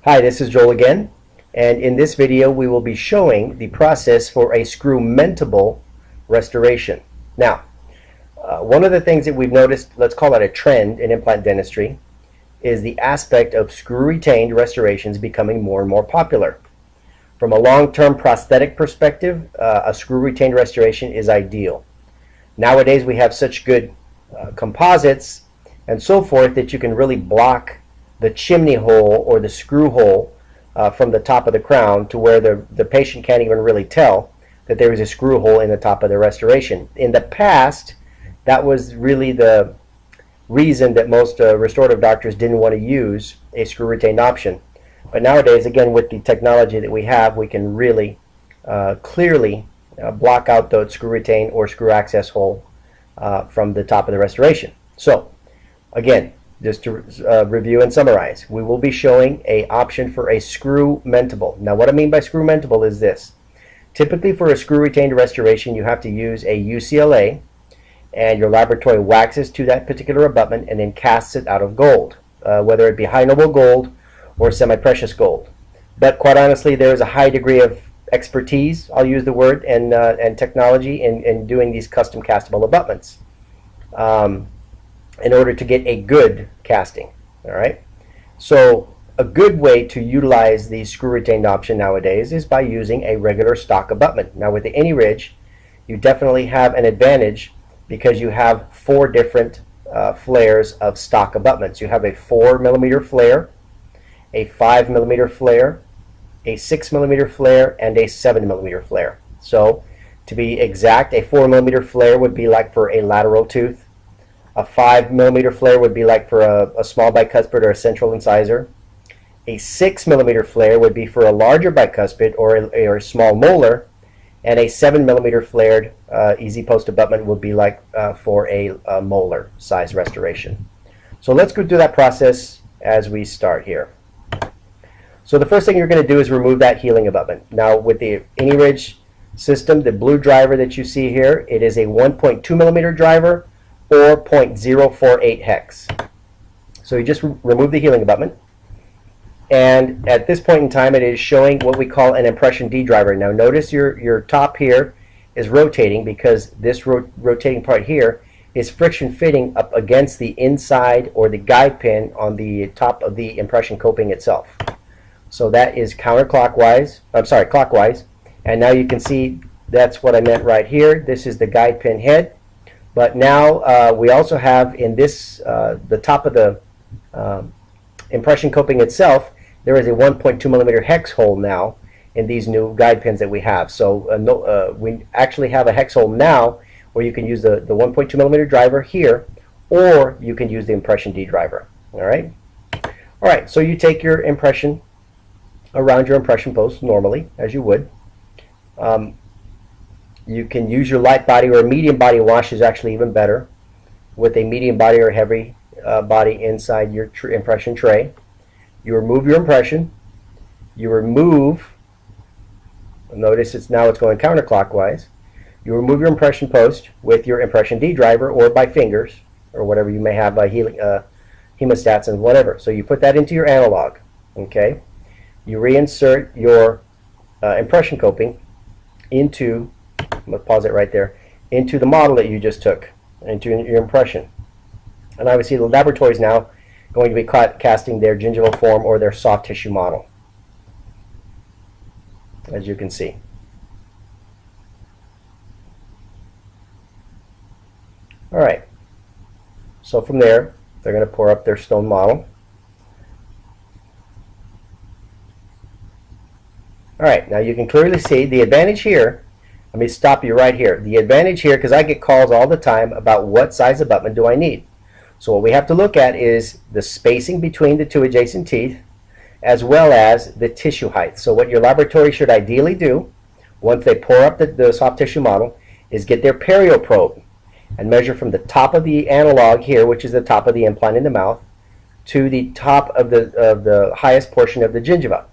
Hi, this is Joel again, and in this video we will be showing the process for a screwmentable restoration. Now, one of the things that we've noticed, let's call it a trend in implant dentistry, is the aspect of screw-retained restorations becoming more and more popular. From a long-term prosthetic perspective, a screw-retained restoration is ideal. Nowadays we have such good composites and so forth that you can really block the chimney hole or the screw hole from the top of the crown to where the patient can't even really tell that there is a screw hole in the top of the restoration. In the past, that was really the reason that most restorative doctors didn't want to use a screw retained option. But nowadays, again, with the technology that we have, we can really clearly block out the screw retain or screw access hole from the top of the restoration. So again, just to review and summarize, we will be showing an option for a screwmentable. Now what I mean by screwmentable is this. Typically for a screw retained restoration you have to use a UCLA, and your laboratory waxes to that particular abutment and then casts it out of gold, whether it be high noble gold or semi-precious gold. But quite honestly, there is a high degree of expertise, I'll use the word, and technology in doing these custom castable abutments in order to get a good casting. All right. So a good way to utilize the screw retained option nowadays is by using a regular stock abutment. Now with the AnyRidge, you definitely have an advantage because you have 4 different flares of stock abutments. You have a 4mm flare, a 5mm flare, a 6mm flare, and a 7mm flare. So to be exact, a 4mm flare would be like for a lateral tooth. A 5mm flare would be like for a small bicuspid or a central incisor. A 6mm flare would be for a larger bicuspid or a small molar. And a 7mm flared easy post abutment would be like for a molar size restoration. So let's go through that process as we start here. So the first thing you're going to do is remove that healing abutment. Now with the AnyRidge system, the blue driver that you see here, it is a 1.2mm driver or 0.048 hex. So you just remove the healing abutment. And at this point in time, it is showing what we call an impression D driver. Now notice your top here is rotating because this rotating part here is friction fitting up against the inside or the guide pin on the top of the impression coping itself. So that is clockwise. And now you can see that's what I meant right here. This is the guide pin head. But now we also have in this, the top of the impression coping itself, there is a 1.2mm hex hole now in these new guide pins that we have. So we actually have a hex hole now where you can use the 1.2mm driver here, or you can use the impression D driver. All right, so you take your impression around your impression post normally, as you would. You can use your light body or a medium body wash is actually even better, with a medium body or heavy body inside your impression tray. You remove your impression. You remove, notice it's going counterclockwise. You remove your impression post with your impression D driver or by fingers or whatever you may have by hemostats and whatever. So you put that into your analog. Okay. You reinsert your impression coping into, I'm going to pause it right there, into the model that you just took, into your impression. And obviously the laboratory is now going to be casting their gingival form or their soft tissue model, as you can see. All right, so from there they're going to pour up their stone model. All right, now you can clearly see the advantage here. Let me stop you right here. The advantage here, because I get calls all the time about what size abutment do I need. So what we have to look at is the spacing between the 2 adjacent teeth, as well as the tissue height. So what your laboratory should ideally do, once they pour up the soft tissue model, is get their perio probe and measure from the top of the analog here, which is the top of the implant in the mouth, to the top of the highest portion of the gingiva.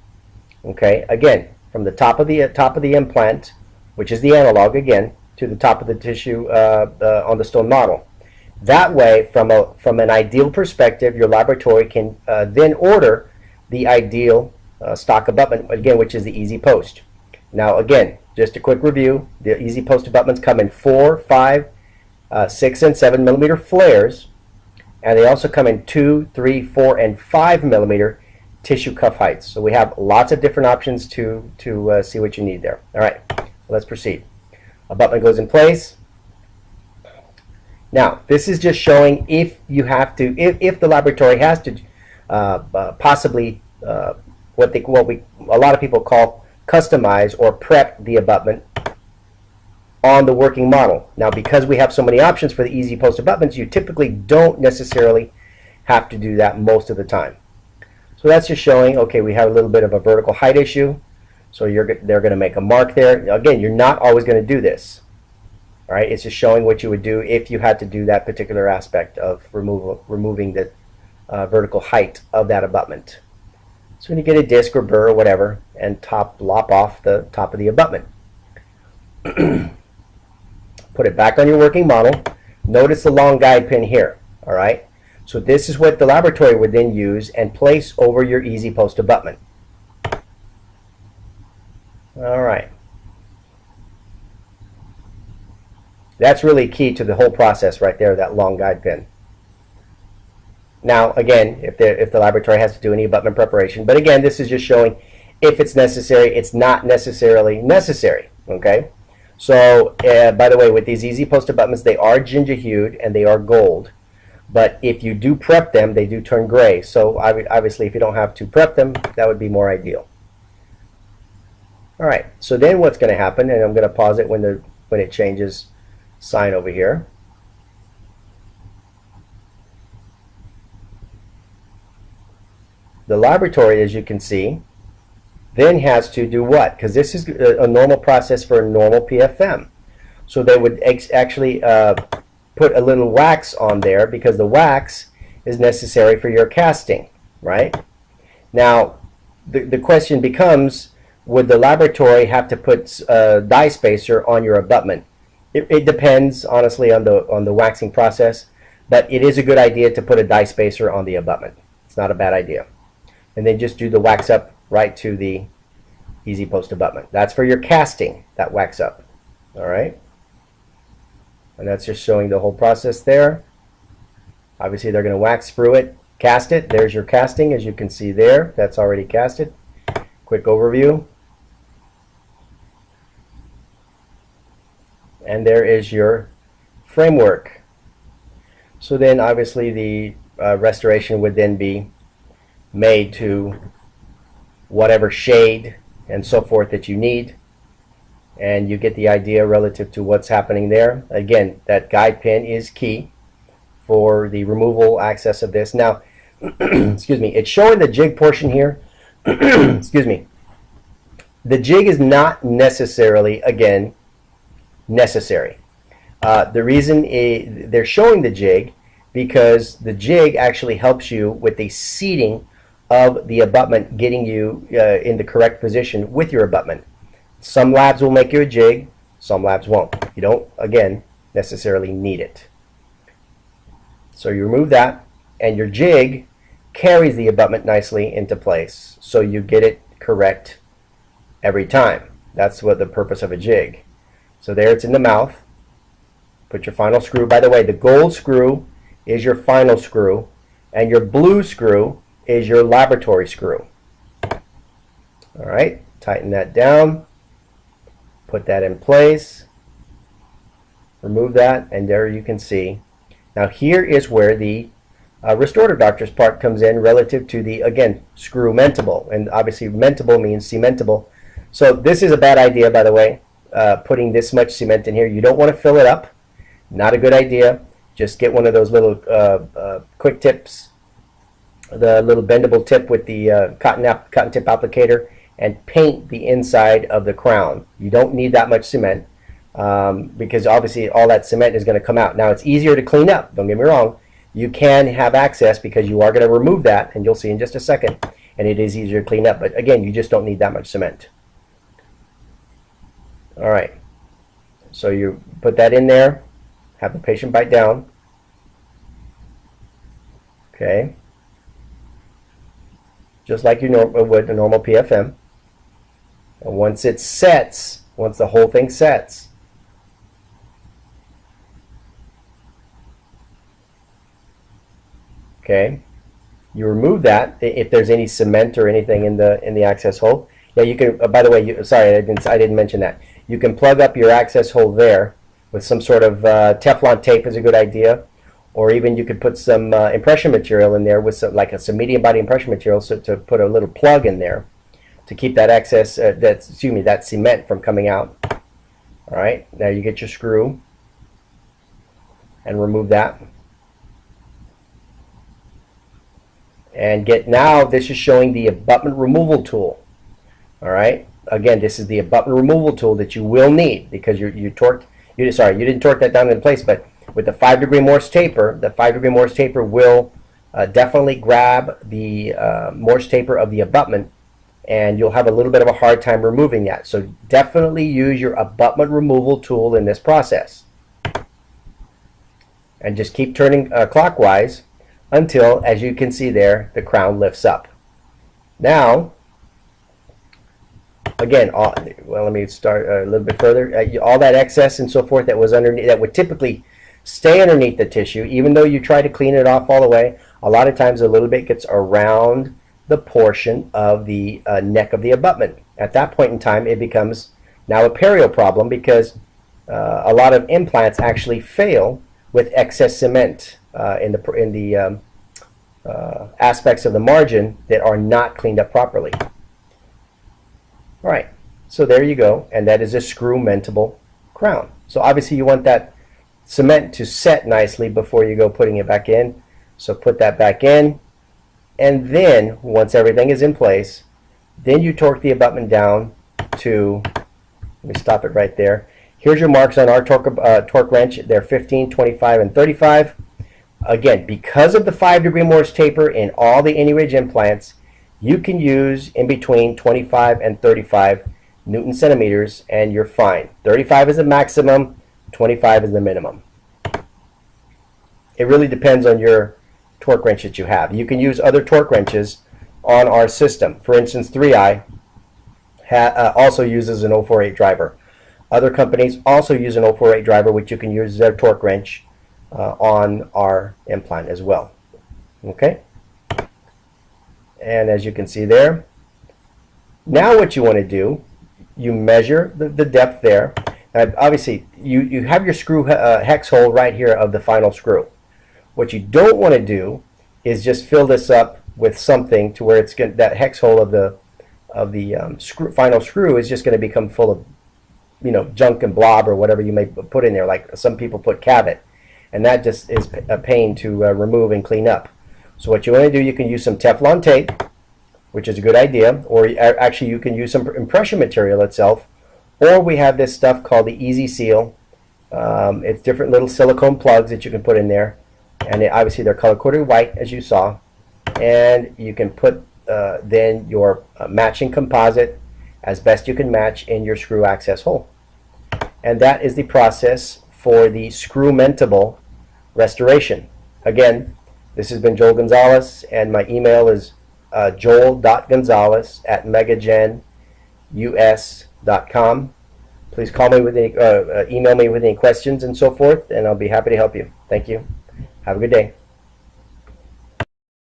Okay, again, from the top of the implant, which is the analog again, to the top of the tissue on the stone model. That way, from an ideal perspective, your laboratory can then order the ideal stock abutment, again, which is the easy post. Now again, just a quick review, the easy post abutments come in 4, 5, 6, and 7 millimeter flares, and they also come in 2, 3, 4, and 5 millimeter tissue cuff heights. So we have lots of different options to see what you need there. All right, let's proceed. Abutment goes in place. Now, this is just showing if you have to, if the laboratory has to possibly what a lot of people call customize or prep the abutment on the working model. Now, because we have so many options for the easy post abutments, you typically don't necessarily have to do that most of the time. So that's just showing, okay, we have a little bit of a vertical height issue, so they're going to make a mark there. Again, you're not always going to do this. All right, it's just showing what you would do if you had to do that particular aspect of removing the vertical height of that abutment. So when you get a disc or burr or whatever and lop off the top of the abutment. Put it back on your working model. Notice the long guide pin here. All right, so this is what the laboratory would then use and place over your easy post abutment. All right. That's really key to the whole process right there, that long guide pin. Now, again, if the laboratory has to do any abutment preparation, but again, this is just showing if it's necessary. It's not necessarily necessary, okay? So, by the way, with these easy post abutments, they are ginger hued and they are gold. But if you do prep them, they do turn gray. So, obviously, if you don't have to prep them, that would be more ideal. All right, so then what's going to happen, and I'm going to pause it when it changes sign over here. The laboratory, as you can see, then has to do what? Because this is a normal process for a normal PFM. So they would actually put a little wax on there because the wax is necessary for your casting, right? Now, the question becomes, would the laboratory have to put a dye spacer on your abutment? It depends, honestly, on the waxing process, but it is a good idea to put a dye spacer on the abutment. It's not a bad idea. And then just do the wax up right to the easy post abutment. That's for your casting, that wax up. All right? And that's just showing the whole process there. Obviously, they're going to wax sprue it, cast it. There's your casting, as you can see there. That's already casted. Quick overview. And there is your framework. So then obviously the restoration would then be made to whatever shade and so forth that you need, and you get the idea relative to what's happening there. Again, that guide pin is key for the removal access of this. Now, excuse me, it's showing the jig portion here. Excuse me. The jig is not necessarily, again, necessary. The reason they're showing the jig because the jig actually helps you with the seating of the abutment, getting you in the correct position with your abutment. Some labs will make you a jig, some labs won't. You don't, again, necessarily need it. So you remove that, and your jig carries the abutment nicely into place, so you get it correct every time. That's what the purpose of a jig. So there it's in the mouth. Put your final screw. By the way, the gold screw is your final screw, and your blue screw is your laboratory screw. All right, tighten that down. Put that in place. Remove that, and there you can see. Now here is where the restorative doctor's part comes in relative to the, again, screwmentable. And obviously mentable means cementable. So this is a bad idea, by the way, putting this much cement in here. You don't want to fill it up. Not a good idea. Just get one of those little quick tips, the little bendable tip with the cotton tip applicator, and paint the inside of the crown. You don't need that much cement because obviously all that cement is going to come out. Now it's easier to clean up, don't get me wrong. You can have access because you are going to remove that, and you'll see in just a second, and it is easier to clean up, but again, you just don't need that much cement. All right, so you put that in there, have the patient bite down. Okay. just like you would a normal PFM. And once it sets, once the whole thing sets, okay, you remove that if there's any cement or anything in the access hole. Yeah, you can. By the way, sorry, I didn't mention that. You can plug up your access hole there with some sort of Teflon tape is a good idea, or even you could put some impression material in there with like some medium body impression material, so to put a little plug in there to keep that excess that cement from coming out. All right, now you get your screw and remove that. And now this is showing the abutment removal tool. All right, again, this is the abutment removal tool that you will need because you didn't torque that down in place, but with the 5-degree Morse taper, the 5-degree Morse taper will definitely grab the Morse taper of the abutment, and you'll have a little bit of a hard time removing that. So definitely use your abutment removal tool in this process. And just keep turning clockwise until, as you can see there, the crown lifts up. Now, again, well, let me start a little bit further. All that excess and so forth that was underneath, that would typically stay underneath the tissue, even though you try to clean it off all the way, a lot of times a little bit gets around the portion of the neck of the abutment. At that point in time, it becomes now a perio problem because a lot of implants actually fail with excess cement in the aspects of the margin that are not cleaned up properly. All right, so there you go, and that is a screwmentable crown. So obviously you want that cement to set nicely before you go putting it back in. So put that back in, and then once everything is in place, then you torque the abutment down to, let me stop it right there. Here's your marks on our torque wrench. They're 15, 25, and 35. Again, because of the 5-degree Morse taper in all the AnyRidge implants, you can use in between 25 and 35 Newton centimeters, and you're fine. 35 is the maximum, 25 is the minimum. It really depends on your torque wrench that you have. You can use other torque wrenches on our system. For instance, 3i also uses an 048 driver. Other companies also use an 048 driver, which you can use their torque wrench on our implant as well. Okay? And as you can see there, now what you want to do, you measure the depth there. Obviously, you have your screw hex hole right here of the final screw. What you don't want to do is just fill this up with something to where it's going, that hex hole of the final screw is just going to become full of junk and blob or whatever you may put in there. Like some people put cavet, and that just is a pain to remove and clean up. So what you want to do, you can use some Teflon tape, which is a good idea, or actually you can use some impression material itself, or we have this stuff called the Easy Seal. It's different little silicone plugs that you can put in there, and obviously they're color-coded white, as you saw, and you can put then your matching composite as best you can match in your screw access hole. And that is the process for the screwmentable restoration. Again, this has been Joel Gonzalez, and my email is joel.gonzalez@megagenus.com. Please call me with any, email me with any questions and so forth, and I'll be happy to help you. Thank you. Have a good day.